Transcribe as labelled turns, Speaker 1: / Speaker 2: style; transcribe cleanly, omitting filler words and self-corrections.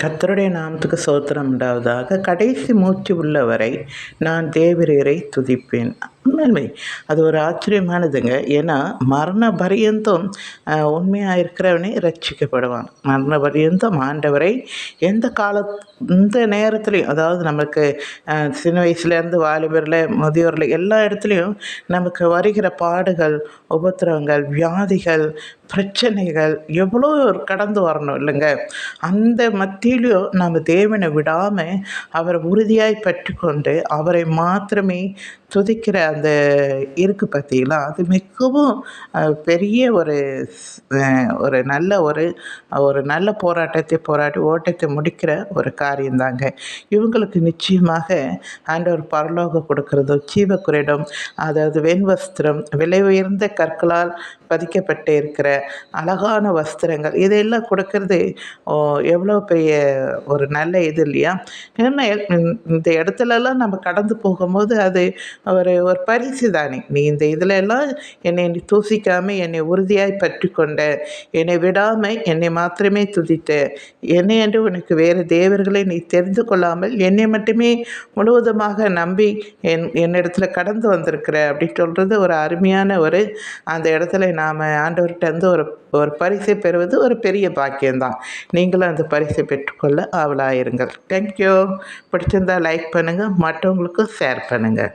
Speaker 1: கர்த்தருடைய நாமத்துக்கு ஸ்தோத்திரம் உண்டாவதாக. கடைசி மூச்சு உள்ளவரை நான் தேவரீரை துதிப்பேன். உண்மை அது ஒரு ஆச்சரியமானதுங்க. ஏன்னா மரண பரியந்தம் உண்மையாக இருக்கிறவனே ரட்சிக்கப்படுவான். மரண பரியந்தம் ஆண்டவரை எந்த நேரத்துலையும், அதாவது நமக்கு சின்ன வயசுலேருந்து வாலிபரில் முதியோரில் எல்லா இடத்துலையும் நமக்கு வருகிற பாடுகள், உபத்திரவங்கள், வியாதிகள், பிரச்சனைகள் எவ்வளோ கடந்து வரணும் இல்லைங்க. அந்த மத்தியிலையும் நம்ம தேவனை விடாமல் அவரை உறுதியாய் பற்றி கொண்டு அவரை மாத்திரமே துதிக்கிற அந்த இருக்கு பார்த்தீங்களா, அது மிகவும் பெரிய ஒரு நல்ல ஒரு நல்ல போராட்டத்தை போராடி ஓட்டத்தை முடிக்கிற ஒரு காரியந்தாங்க. இவங்களுக்கு நிச்சயமாக ஆண்டவர் பரலோகம் கொடுக்கறதோ ஜீவக்குறிடம், அதாவது வெண்வஸ்திரம், விலை உயர்ந்த கற்களால் பதிக்கப்பட்டு இருக்கிற அழகான வஸ்திரங்கள், இதையெல்லாம் கொடுக்கறது எவ்வளோ பெரிய ஒரு நல்ல இது இல்லையா. ஏன்னா இந்த இடத்துலலாம் நம்ம கடந்து போகும்போது அது ஒரு பரிசு தானே. நீ இந்த இதில் எல்லாம் என்னை தூசிக்காமல் என்னை உறுதியாய் பற்றி கொண்ட, என்னை விடாமல் என்னை மாத்திரமே துதித்த, என்னை என்று உனக்கு வேறு தேவர்களை நீ தெரிந்து கொள்ளாமல் என்னை மட்டுமே முழுவதுமாக நம்பி என்னிடத்துல கடந்து வந்திருக்கிற அப்படி சொல்கிறது ஒரு அருமையான அந்த இடத்துல நாம் ஆண்டவர்கிட்ட வந்து ஒரு பரிசை பெறுவது ஒரு பெரிய பாக்கியம்தான். நீங்களும் அந்த பரிசை பெற்றுக்கொள்ள ஆவலாயிருங்கள். தேங்க்யூ. பிடிச்சிருந்தால் லைக் பண்ணுங்கள், மற்றவங்களுக்கும் ஷேர் பண்ணுங்கள்.